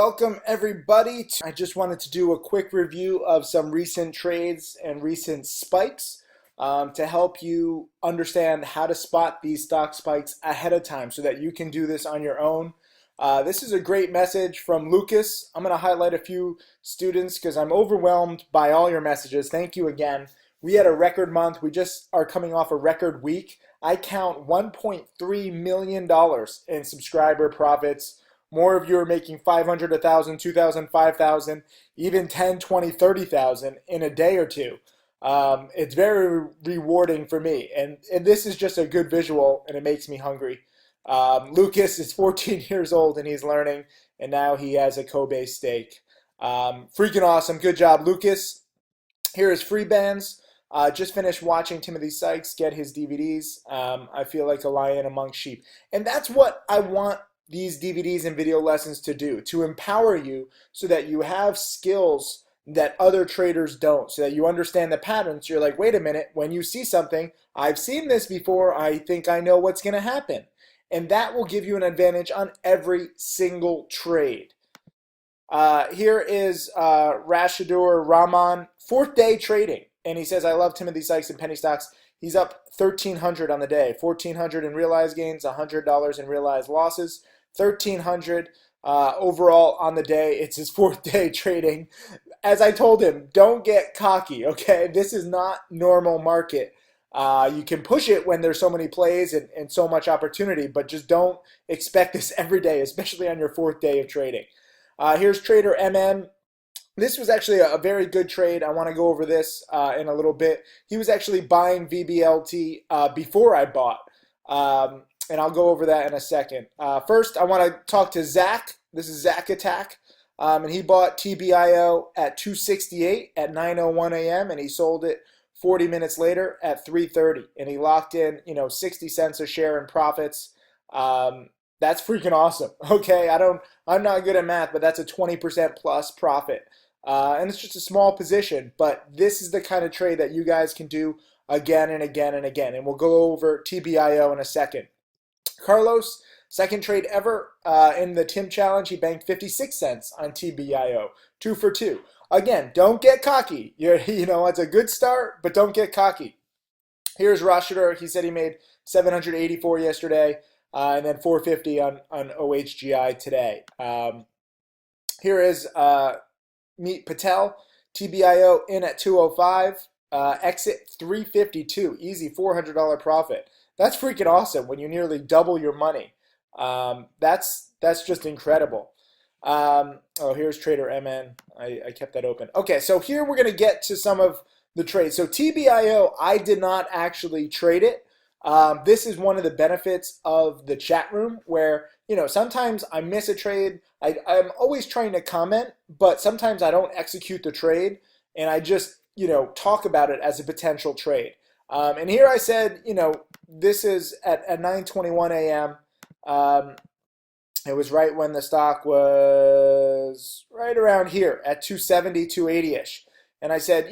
Welcome everybody. I just wanted to do a quick review of some recent trades and recent spikes to help you understand how to spot these stock spikes ahead of time so that you can do this on your own. This is a great message from Lucas. I'm going to highlight a few students because I'm overwhelmed by all your messages. Thank you again. We had a record month. We just are coming off a record week. I count $1.3 million in subscriber profits. More of you are making 500, 1,000, 2,000, 5,000, even 10, 20, 30,000 in a day or two. It's very rewarding for me. And this is just a good visual, and it makes me hungry. Lucas is 14 years old, and he's learning, and now he has a Kobe steak. Freaking awesome. Good job, Lucas. Here is Free Bands. Just finished watching Timothy Sykes get his DVDs. I feel like a lion among sheep. And that's what I want these DVDs and video lessons to do, to empower you so that you have skills that other traders don't, so that you understand the patterns. You're like, wait a minute, when you see something, I've seen this before, I think I know what's going to happen. And that will give you an advantage on every single trade. Here is Rashadur Rahman, fourth day trading. And he says, I love Timothy Sykes and penny stocks. He's up 1,300 on the day, 1,400 in realized gains, $100 in realized losses, 1,300 overall on the day. It's his fourth day trading. As I told him, don't get cocky, okay? This is not normal market. You can push it when there's so many plays and so much opportunity, but just don't expect this every day, especially on your fourth day of trading. Here's Trader MN. This was actually a very good trade. I want to go over this in a little bit. He was actually buying VBLT before I bought, and I'll go over that in a second. First, I want to talk to Zach. This is Zach Attack, and he bought TBIO at 268 at 9:01 a.m. and he sold it 40 minutes later at 3:30, and he locked in 60 cents a share in profits. That's freaking awesome. Okay, I'm not good at math, but that's a 20% plus profit. And it's just a small position, but this is the kind of trade that you guys can do again and again and again. And we'll go over TBIO in a second. Carlos, second trade ever in the Tim Challenge. He banked 56 cents on TBIO, 2 for 2. Again, don't get cocky. It's a good start, but don't get cocky. Here's Rashadur. He said he made 784 yesterday. And then 450 on OHGI today. Here is Meet Patel, TBIO in at 205, exit 352, easy $400 profit. That's freaking awesome when you nearly double your money. That's just incredible. Here's Trader MN. I kept that open. Okay, so here we're going to get to some of the trades. So TBIO, I did not actually trade it. This is one of the benefits of the chat room where, sometimes I miss a trade. I'm always trying to comment, but sometimes I don't execute the trade and I just, talk about it as a potential trade. And here I said, this is at 9:21 a.m. It was right when the stock was right around here at 270, 280-ish. And I said,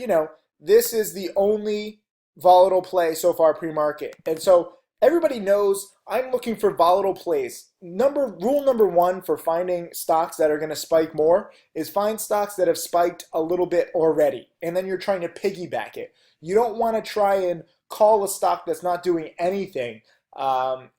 this is the only volatile play so far pre-market. And so everybody knows I'm looking for volatile plays. Rule number one for finding stocks that are going to spike more is find stocks that have spiked a little bit already. And then you're trying to piggyback it. You don't want to try and call a stock that's not doing anything.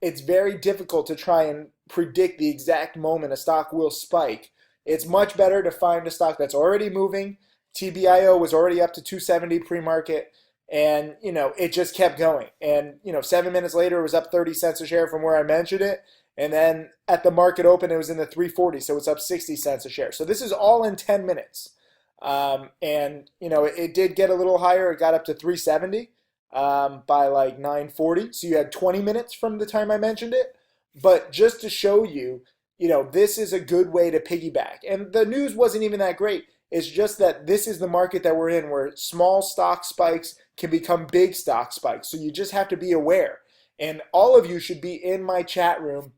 It's very difficult to try and predict the exact moment a stock will spike. It's much better to find a stock that's already moving. TBIO was already up to 270 pre-market. And, it just kept going. And, 7 minutes later, it was up 30 cents a share from where I mentioned it. And then at the market open, it was in the 340. So it's up 60 cents a share. So this is all in 10 minutes. It did get a little higher. It got up to 370 by like 9:40. So you had 20 minutes from the time I mentioned it. But just to show you, this is a good way to piggyback. And the news wasn't even that great. It's just that this is the market that we're in where small stock spikes can become big stock spikes. So you just have to be aware. And all of you should be in my chat room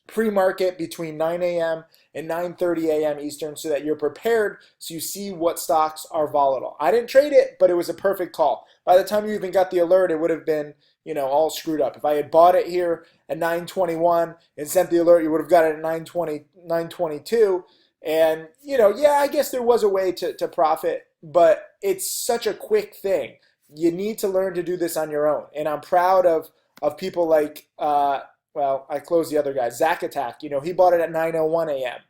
pre-market between 9 a.m. and 9:30 a.m. Eastern so that you're prepared so you see what stocks are volatile. I didn't trade it, but it was a perfect call. By the time you even got the alert, it would have been, all screwed up. If I had bought it here at 9:21 and sent the alert, you would have got it at 9:20, 9:22. And, yeah, I guess there was a way to profit, but it's such a quick thing. You need to learn to do this on your own. And I'm proud of people like, well, I closed the other guy, Zack Attack. He bought it at 9:01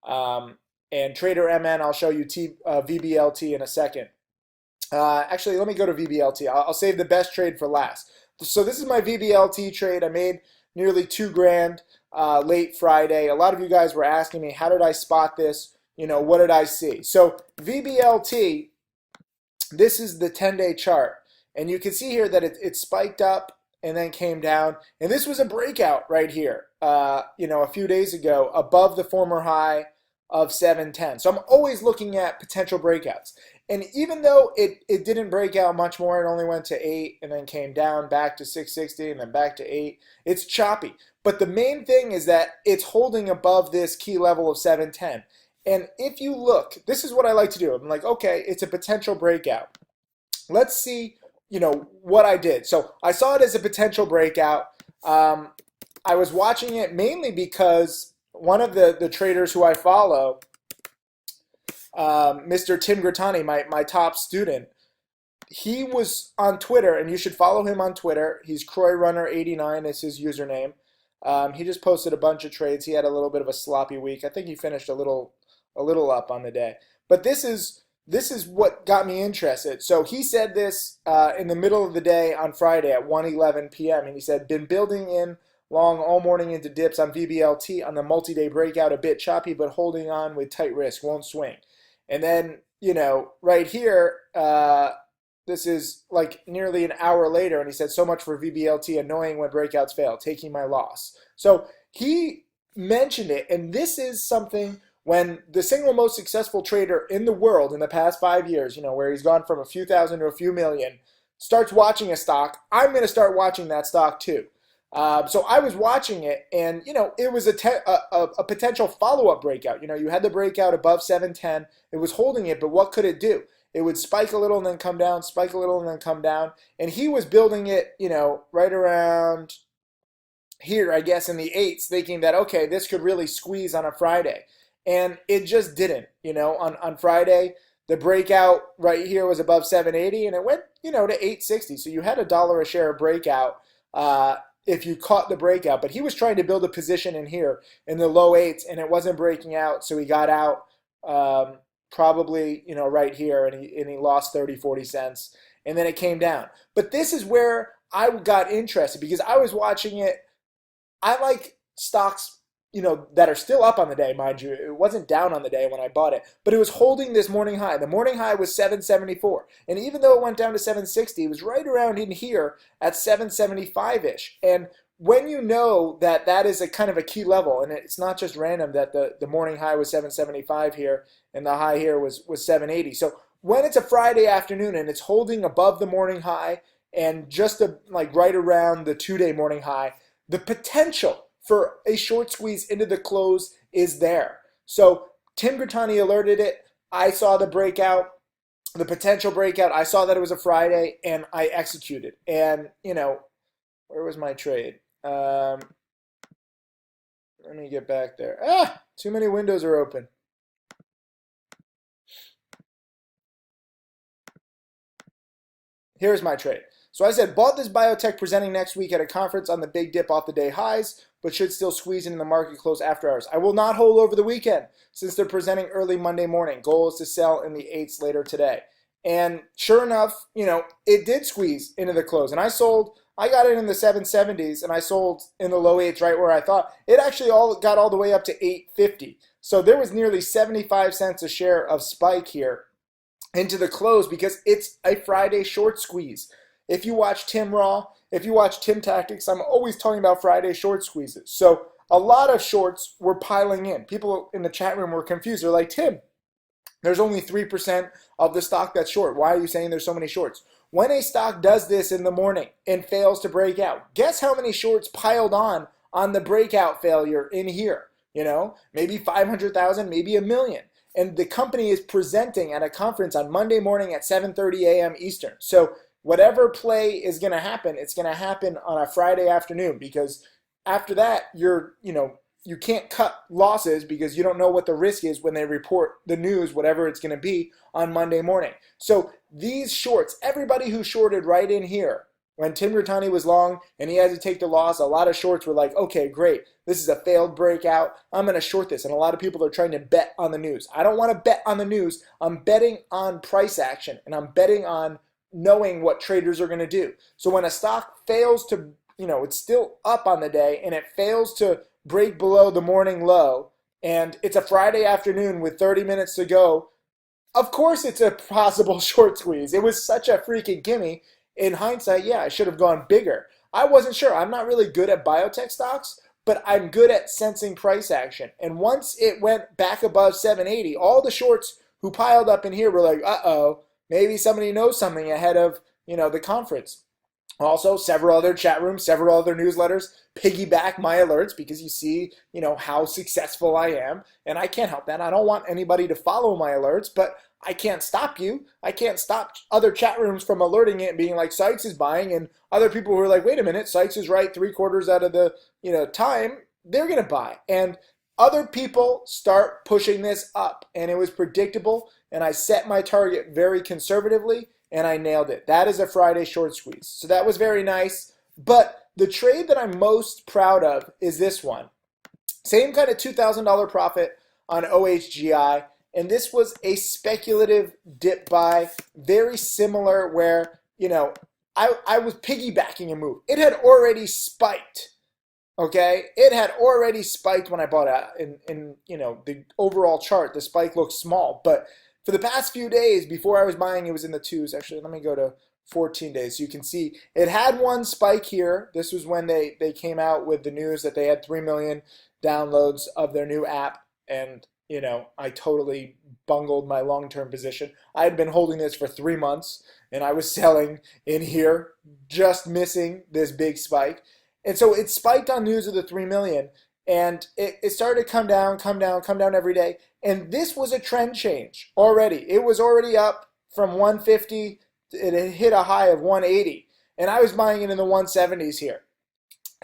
a.m. And Trader MN, I'll show you VBLT in a second. Actually, let me go to VBLT. I'll save the best trade for last. So this is my VBLT trade. I made nearly 2 grand late Friday. A lot of you guys were asking me, how did I spot this? What did I see? So VBLT, this is the 10-day chart. And you can see here that it spiked up and then came down. And this was a breakout right here, a few days ago above the former high of 710. So I'm always looking at potential breakouts. And even though it didn't break out much more, it only went to 8 and then came down back to 660 and then back to 8. It's choppy. But the main thing is that it's holding above this key level of 710. And if you look, this is what I like to do. I'm like, okay, it's a potential breakout. Let's see, what I did. So I saw it as a potential breakout. I was watching it mainly because one of the traders who I follow, Mr. Tim Grattani, my top student, he was on Twitter, and you should follow him on Twitter. He's CroyRunner89 is his username. He just posted a bunch of trades. He had a little bit of a sloppy week. I think he finished a little up on the day. But this is what got me interested. So he said this in the middle of the day on Friday at 1:11 p.m. And he said, been building in long all morning into dips on VBLT on the multi-day breakout, a bit choppy, but holding on with tight risk, won't swing. And then, right here, this is like nearly an hour later, and he said, so much for VBLT, annoying when breakouts fail, taking my loss. So he mentioned it, and this is something when the single most successful trader in the world in the past 5 years, where he's gone from a few thousand to a few million, starts watching a stock, I'm going to start watching that stock too. So I was watching it, and it was a potential follow-up breakout. You had the breakout above 710. It was holding it, but what could it do? It would spike a little and then come down, spike a little and then come down. And he was building it, right around here, I guess, in the 8s, thinking that, okay, this could really squeeze on a Friday. And it just didn't. On Friday, the breakout right here was above 780, and it went, to 860. So you had $1 a share breakout if you caught the breakout. But he was trying to build a position in here in the low 8s, and it wasn't breaking out, so he got out probably, right here, and he lost 30, 40 cents, and then it came down. But this is where I got interested, because I was watching it. I like stocks, that are still up on the day, mind you. It wasn't down on the day when I bought it, but it was holding this morning high. The morning high was 774, and even though it went down to 760, it was right around in here at 775-ish. And when you know that that is a kind of a key level, and it's not just random that the morning high was 775 here, and the high here was 780. So when it's a Friday afternoon and it's holding above the morning high and just like right around the 2-day morning high, the potential for a short squeeze into the close is there. So Tim Grattani alerted it. I saw the breakout, the potential breakout. I saw that it was a Friday, and I executed. And, where was my trade? Let me get back there. Too many windows are open. Here's my trade. So I said, bought this biotech presenting next week at a conference on the big dip off the day highs, but should still squeeze into the market close after hours. I will not hold over the weekend since they're presenting early Monday morning. Goal is to sell in the 8s later today. And sure enough, it did squeeze into the close. And I got it in the 770s, and I sold in the low 8s right where I thought. It actually got all the way up to 850. So there was nearly 75 cents a share of spike here into the close because it's a Friday short squeeze. If you watch Tim Raw, if you watch Tim Tactics, I'm always talking about Friday short squeezes. So a lot of shorts were piling in. People in the chat room were confused. They're like, Tim, there's only 3% of the stock that's short. Why are you saying there's so many shorts? When a stock does this in the morning and fails to break out, guess how many shorts piled on the breakout failure in here? Maybe 500,000, maybe a million. And the company is presenting at a conference on Monday morning at 7:30 a.m. Eastern. So whatever play is going to happen, it's going to happen on a Friday afternoon, because after that, you you can't cut losses because you don't know what the risk is when they report the news, whatever it's going to be on Monday morning. So these shorts, everybody who shorted right in here, when Tim Grittani was long and he had to take the loss, a lot of shorts were like, okay, great. This is a failed breakout. I'm going to short this. And a lot of people are trying to bet on the news. I don't want to bet on the news. I'm betting on price action, and I'm betting on knowing what traders are going to do. So when a stock fails to, it's still up on the day and it fails to break below the morning low, and it's a Friday afternoon with 30 minutes to go, of course it's a possible short squeeze. It was such a freaking gimme. In hindsight, yeah, I should have gone bigger. I wasn't sure. I'm not really good at biotech stocks, but I'm good at sensing price action. And once it went back above 780, all the shorts who piled up in here were like, uh-oh, maybe somebody knows something ahead of, the conference. Also, several other chat rooms, several other newsletters piggyback my alerts because you see, how successful I am. And I can't help that. I don't want anybody to follow my alerts, but I can't stop you. I can't stop other chat rooms from alerting it and being like, Sykes is buying. And other people who are like, wait a minute, Sykes is right 3/4 out of the, time, they're going to buy. And other people start pushing this up. And it was predictable. And I set my target very conservatively. And I nailed it. That is a Friday short squeeze. So that was very nice. But the trade that I'm most proud of is this one. Same kind of $2,000 profit on OHGI. And this was a speculative dip buy, very similar where, I was piggybacking a move. It had already spiked. Okay? It had already spiked when I bought it. In the overall chart, the spike looks small. But for the past few days, before I was buying, it was in the twos. Actually, let me go to 14 days. So you can see it had one spike here. This was when they came out with the news that they had 3 million downloads of their new app. And, I totally bungled my long-term position. I had been holding this for 3 months, and I was selling in here, just missing this big spike. And so it spiked on news of the 3 million. And it started to come down every day. And this was a trend change already. It was already up from 150. It had hit a high of 180. And I was buying it in the 170s here.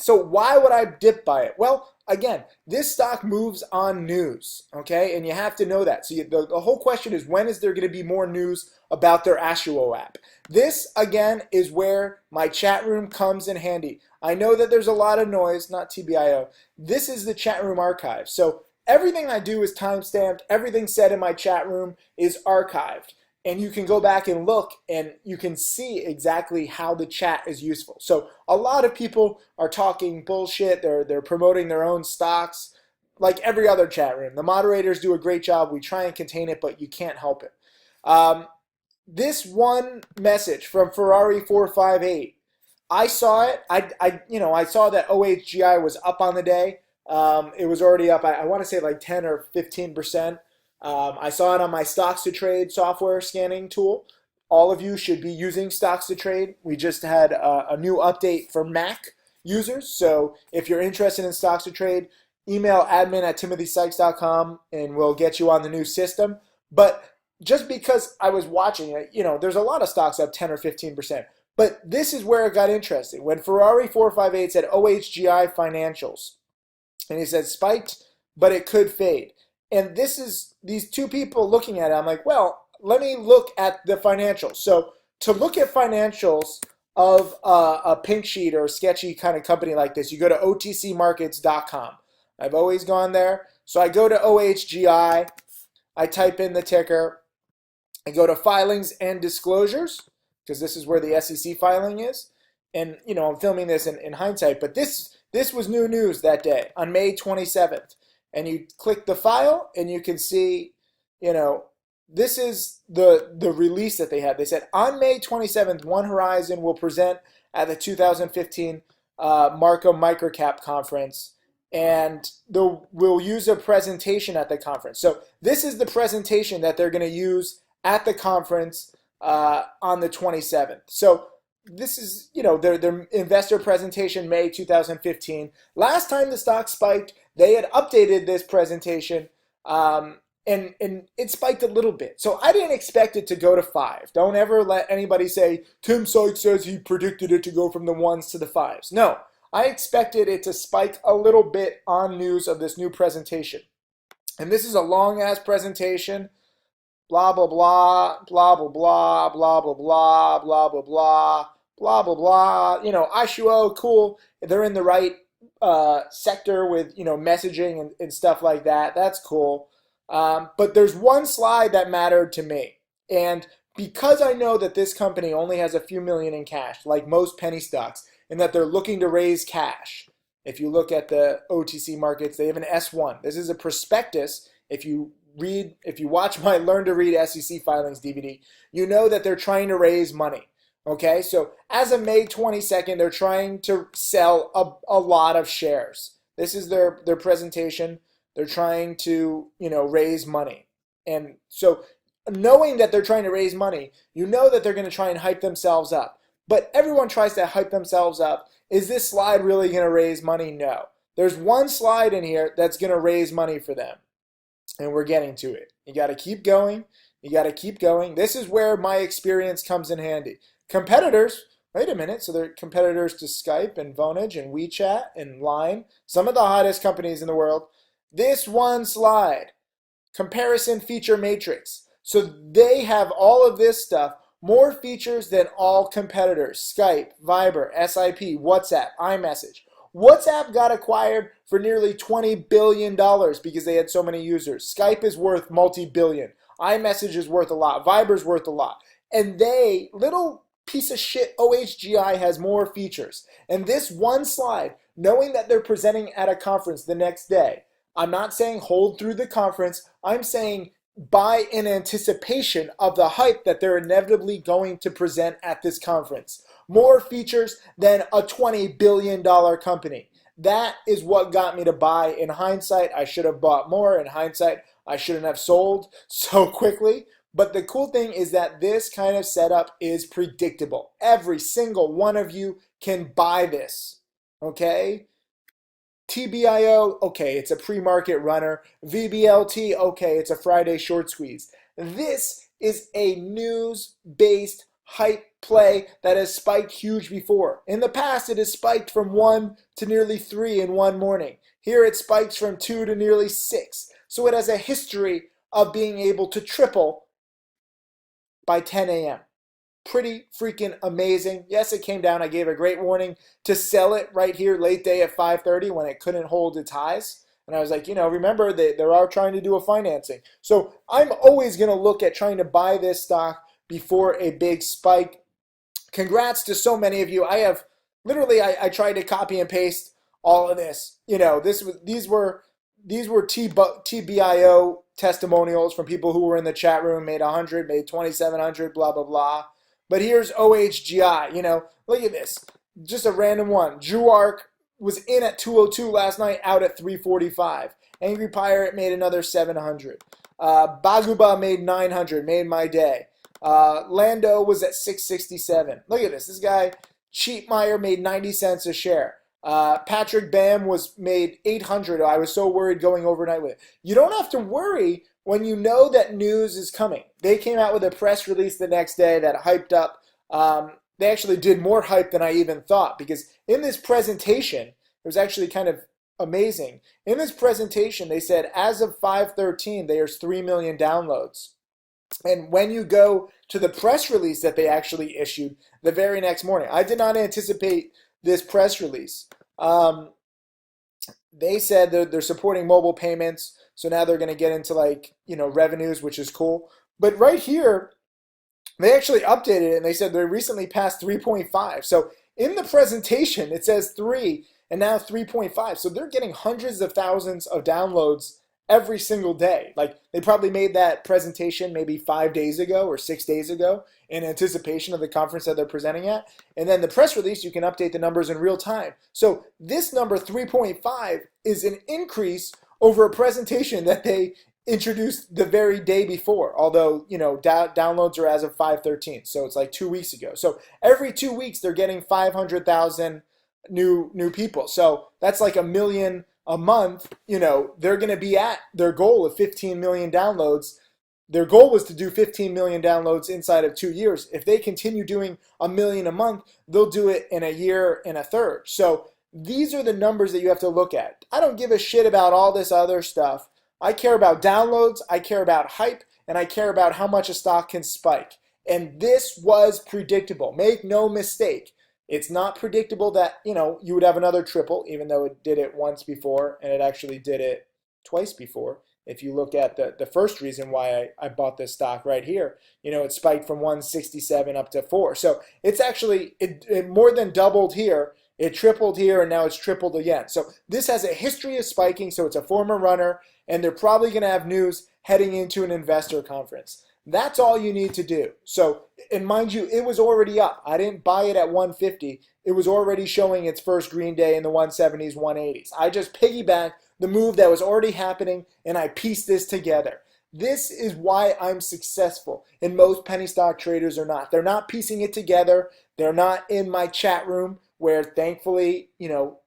So why would I dip buy it? Well, again, this stock moves on news, okay? And you have to know that. So the whole question is, when is there going to be more news about their Ashuo app? This, again, is where my chat room comes in handy. I know that there's a lot of noise, not TBIO. This is the chat room archive. So everything I do is timestamped. Everything said in my chat room is archived. And you can go back and look, and you can see exactly how the chat is useful. So a lot of people are talking bullshit. They're promoting their own stocks, like every other chat room. The moderators do a great job. We try and contain it, but you can't help it. This one message from Ferrari 458, I saw it. I saw that OHGI was up on the day. It was already up. I want to say like 10 or 15%. I saw it on my Stocks to Trade software scanning tool. All of you should be using Stocks to Trade. We just had a new update for Mac users. So if you're interested in Stocks to Trade, email admin@timothysykes.com and we'll get you on the new system. But just because I was watching it, there's a lot of stocks up 10 or 15%. But this is where it got interesting. When Ferrari 458 said OHGI financials, and he said spiked, but it could fade. And this is these two people looking at it. I'm like, well, let me look at the financials. So to look at financials of a pink sheet or a sketchy kind of company like this, you go to otcmarkets.com. I've always gone there. So I go to OHGI. I type in the ticker. I go to filings and disclosures, because this is where the SEC filing is. And, I'm filming this in hindsight, but this was new news that day on May 27th. And you click the file and you can see, this is the release that they had. They said on May 27th, One Horizon will present at the 2015 Markham Microcap Conference, and we'll use a presentation at the conference. So this is the presentation that they're going to use at the conference on the 27th. So this is, their investor presentation, May 2015. Last time the stock spiked, they had updated this presentation, and it spiked a little bit. So I didn't expect it to go to 5. Don't ever let anybody say, Tim Sykes says he predicted it to go from the 1s to the 5s. No, I expected it to spike a little bit on news of this new presentation. And this is a long ass presentation. Blah, blah, blah, blah, blah, blah, blah, blah, blah, blah, blah, blah, blah, blah, blah. You know, Ishuo, cool. They're in the right sector with, you know, messaging and stuff like that. That's cool. But there's one slide that mattered to me. And because I know that this company only has a few million in cash, like most penny stocks, and that they're looking to raise cash. If you look at the OTC markets, they have an S1. This is a prospectus. If you watch my Learn to Read SEC Filings DVD, you know that they're trying to raise money. Okay, so as of May 22nd, they're trying to sell a lot of shares. This is their presentation. They're trying to, you know, raise money. And so knowing that they're trying to raise money, you know that they're going to try and hype themselves up. But everyone tries to hype themselves up. Is this slide really going to raise money? No. There's one slide in here that's going to raise money for them. And we're getting to it. You got to keep going. You got to keep going. This is where my experience comes in handy. Competitors, wait a minute. So they're competitors to Skype and Vonage and WeChat and Line. Some of the hottest companies in the world. This one slide, comparison feature matrix. So they have all of this stuff. More features than all competitors. Skype, Viber, SIP, WhatsApp, iMessage. WhatsApp got acquired for nearly $20 billion because they had so many users. Skype is worth multi-billion. iMessage is worth a lot. Viber's worth a lot. And they, little piece of shit, OHGI has more features. And this one slide, knowing that they're presenting at a conference the next day, I'm not saying hold through the conference. I'm saying buy in anticipation of the hype that they're inevitably going to present at this conference. More features than a $20 billion company. That is what got me to buy. In hindsight, I should have bought more. In hindsight, I shouldn't have sold so quickly. But the cool thing is that this kind of setup is predictable. Every single one of you can buy this. Okay? TBIO, okay, it's a pre-market runner. VBLT, okay, it's a Friday short squeeze. This is a news-based hype play that has spiked huge before. In the past, it has spiked from 1 to nearly 3 in one morning. Here it spikes from 2 to nearly 6. So it has a history of being able to triple by 10 a.m. Pretty freaking amazing. Yes, it came down. I gave a great warning to sell it right here late day at 5:30 when it couldn't hold its highs. And I was like, you know, remember they are trying to do a financing. So I'm always going to look at trying to buy this stock before a big spike. Congrats to so many of you. I have literally, I tried to copy and paste all of this. You know, these were TBIO testimonials from people who were in the chat room, made 100, made 2,700, blah, blah, blah. But here's OHGI, you know, look at this. Just a random one. Juark was in at 202 last night, out at 345. Angry Pirate made another 700. Baguba made 900, made my day. Lando was at 667. Look at this. This guy, Cheatmeyer, made 90 cents a share. Patrick Bam made 800. I was so worried going overnight with it. You don't have to worry when you know that news is coming. They came out with a press release the next day that hyped up. They actually did more hype than I even thought, because in this presentation, it was actually kind of amazing. In this presentation, they said as of 5/13, there's 3 million downloads. And when you go to the press release that they actually issued the very next morning, I did not anticipate this press release. They said they're supporting mobile payments, so now they're going to get into, like, you know, revenues, which is cool. But right here, they actually updated it and they said they recently passed 3.5. So in the presentation, it says 3 and now 3.5. So they're getting hundreds of thousands of downloads every single day. Like, they probably made that presentation maybe 5 days ago or 6 days ago in anticipation of the conference that they're presenting at. And then the press release, you can update the numbers in real time. So this number 3.5 is an increase over a presentation that they introduced the very day before. Although, you know, downloads are as of 5/13. So it's like 2 weeks ago. So every 2 weeks, they're getting 500,000 new people. So that's like 1 million a month. You know, they're going to be at their goal of 15 million downloads. Their goal was to do 15 million downloads inside of 2 years. If they continue doing 1 million a month, they'll do it in a year and a third. So These are the numbers that you have to look at. I don't give a shit about all this other stuff. I care about downloads, I care about hype, and I care about how much a stock can spike. And this was predictable. Make no mistake. It's not predictable that, you would have another triple, even though it did it once before, and it actually did it twice before. If you look at the first reason why I bought this stock right here, it spiked from 167 up to 4. So it's actually, it more than doubled here. It tripled here, and now it's tripled again. So this has a history of spiking, so it's a former runner, and they're probably going to have news heading into an investor conference. That's all you need to do. So, and mind you, it was already up. I didn't buy it at 150. It was already showing its first green day in the 170s, 180s. I just piggybacked the move that was already happening, and I pieced this together. This is why I'm successful, and most penny stock traders are not. They're not piecing it together. They're not in my chat room where thankfully,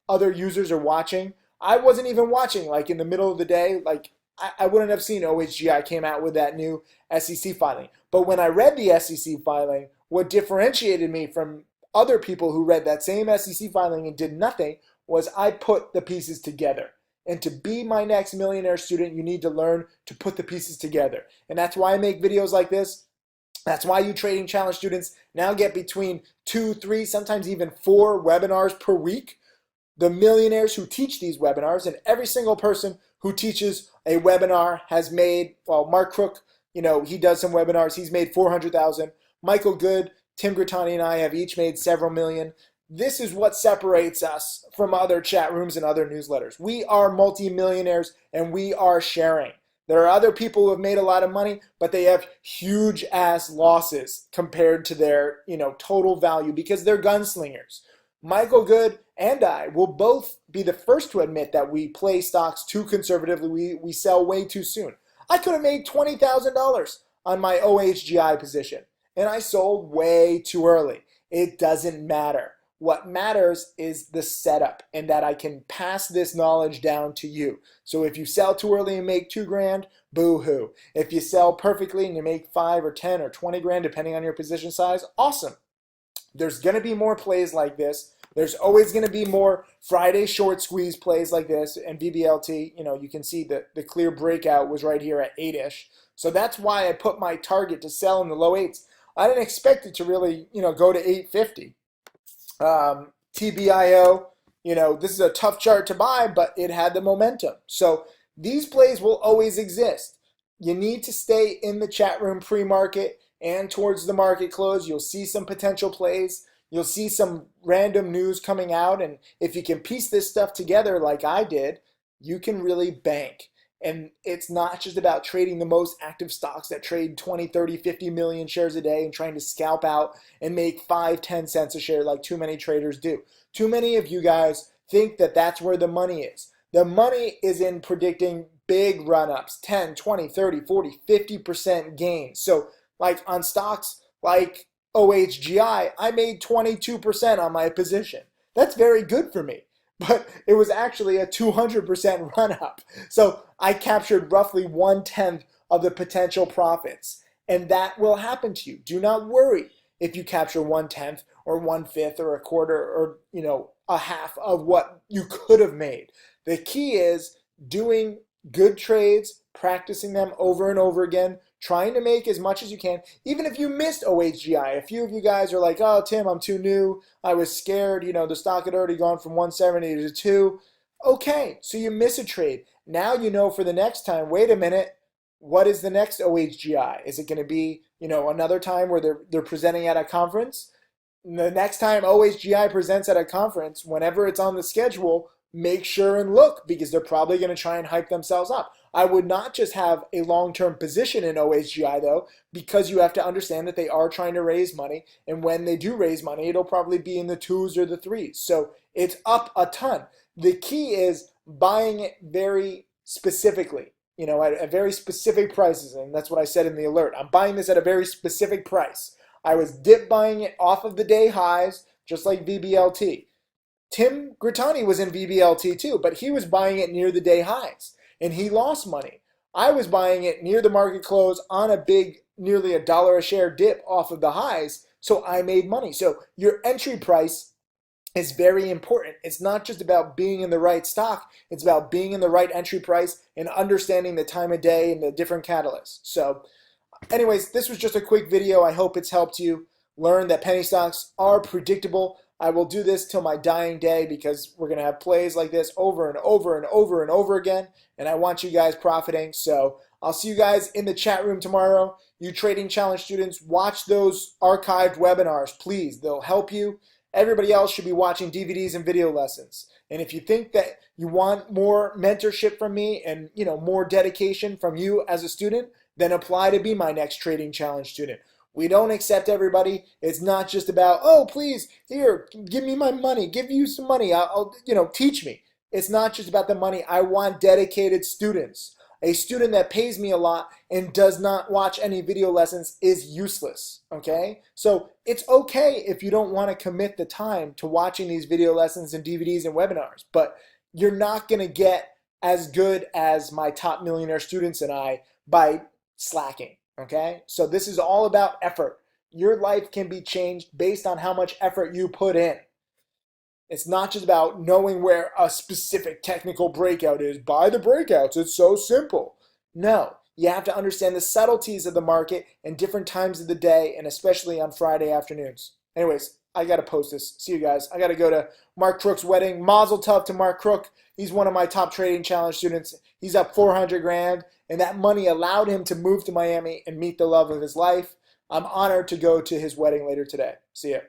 other users are watching. I wasn't even watching, like in the middle of the day. Like I wouldn't have seen OHGI came out with that new SEC filing. But when I read the SEC filing, what differentiated me from other people who read that same SEC filing and did nothing was I put the pieces together. And to be my next millionaire student, you need to learn to put the pieces together. And that's why I make videos like this. That's why you Trading Challenge students now get between 2, 3, sometimes even 4 webinars per week. The millionaires who teach these webinars, and every single person who teaches a webinar has made, well, Mark Crook, he does some webinars. He's made 400,000. Michael Good, Tim Grittani, and I have each made several million. This is what separates us from other chat rooms and other newsletters. We are multimillionaires, and we are sharing. There are other people who have made a lot of money, but they have huge ass losses compared to their, total value because they're gunslingers. Michael Good and I will both be the first to admit that we play stocks too conservatively. We sell way too soon. I could have made $20,000 on my OHGI position, and I sold way too early. It doesn't matter. What matters is the setup and that I can pass this knowledge down to you. So if you sell too early and make $2,000, boo-hoo. If you sell perfectly and you make 5 or 10 or 20 grand, depending on your position size, awesome. There's going to be more plays like this. There's always going to be more Friday short squeeze plays like this. And VBLT, you can see that the clear breakout was right here at 8-ish. So that's why I put my target to sell in the low 8s. I didn't expect it to really, go to 850. TBIO, this is a tough chart to buy, but it had the momentum. So these plays will always exist. You need to stay in the chat room pre-market and towards the market close. You'll see some potential plays. You'll see some random news coming out. And if you can piece this stuff together like I did, you can really bank. And it's not just about trading the most active stocks that trade 20, 30, 50 million shares a day and trying to scalp out and make 5, 10 cents a share like too many traders do. Too many of you guys think that that's where the money is. The money is in predicting big run-ups, 10, 20, 30, 40, 50% gains. So like on stocks like OHGI, I made 22% on my position. That's very good for me. But it was actually a 200% run up. So I captured roughly 1/10 of the potential profits. And that will happen to you. Do not worry if you capture 1/10 or 1/5 or a quarter or, a half of what you could have made. The key is doing good trades, practicing them over and over again, trying to make as much as you can. Even if you missed OHGI, a few of you guys are like, oh, Tim, I'm too new. I was scared. The stock had already gone from 170 to 2. Okay, so you miss a trade. Now you know for the next time, wait a minute, what is the next OHGI? Is it going to be, another time where they're presenting at a conference? The next time OHGI presents at a conference, whenever it's on the schedule, make sure and look because they're probably going to try and hype themselves up. I would not just have a long-term position in OHGI though, because you have to understand that they are trying to raise money. And when they do raise money, it'll probably be in the 2s or the 3s. So it's up a ton. The key is buying it very specifically, at very specific prices. And that's what I said in the alert. I'm buying this at a very specific price. I was dip buying it off of the day highs, just like VBLT. Tim Grittani was in VBLT too, but he was buying it near the day highs, and he lost money. I was buying it near the market close on a big, nearly $1 a share dip off of the highs, so I made money. So your entry price is very important. It's not just about being in the right stock, it's about being in the right entry price and understanding the time of day and the different catalysts. So anyways, this was just a quick video. I hope it's helped you learn that penny stocks are predictable. I will do this till my dying day because we're going to have plays like this over and over and over and over again, and I want you guys profiting. So I'll see you guys in the chat room tomorrow. You Trading Challenge students, watch those archived webinars, please. They'll help you. Everybody else should be watching DVDs and video lessons. And if you think that you want more mentorship from me and more dedication from you as a student, then apply to be my next Trading Challenge student. We don't accept everybody. It's not just about, oh, please, here, give me my money, give you some money, I'll teach me. It's not just about the money. I want dedicated students. A student that pays me a lot and does not watch any video lessons is useless, okay? So it's okay if you don't want to commit the time to watching these video lessons and DVDs and webinars, but you're not going to get as good as my top millionaire students and I by slacking, okay? So this is all about effort. Your life can be changed based on how much effort you put in. It's not just about knowing where a specific technical breakout is. Buy the breakouts. It's so simple. No, you have to understand the subtleties of the market and different times of the day, and especially on Friday afternoons. Anyways, I got to post this. See you guys. I got to go to Mark Crook's wedding. Mazel tov to Mark Crook. He's one of my top Trading Challenge students. He's up 400 grand, and that money allowed him to move to Miami and meet the love of his life. I'm honored to go to his wedding later today. See ya.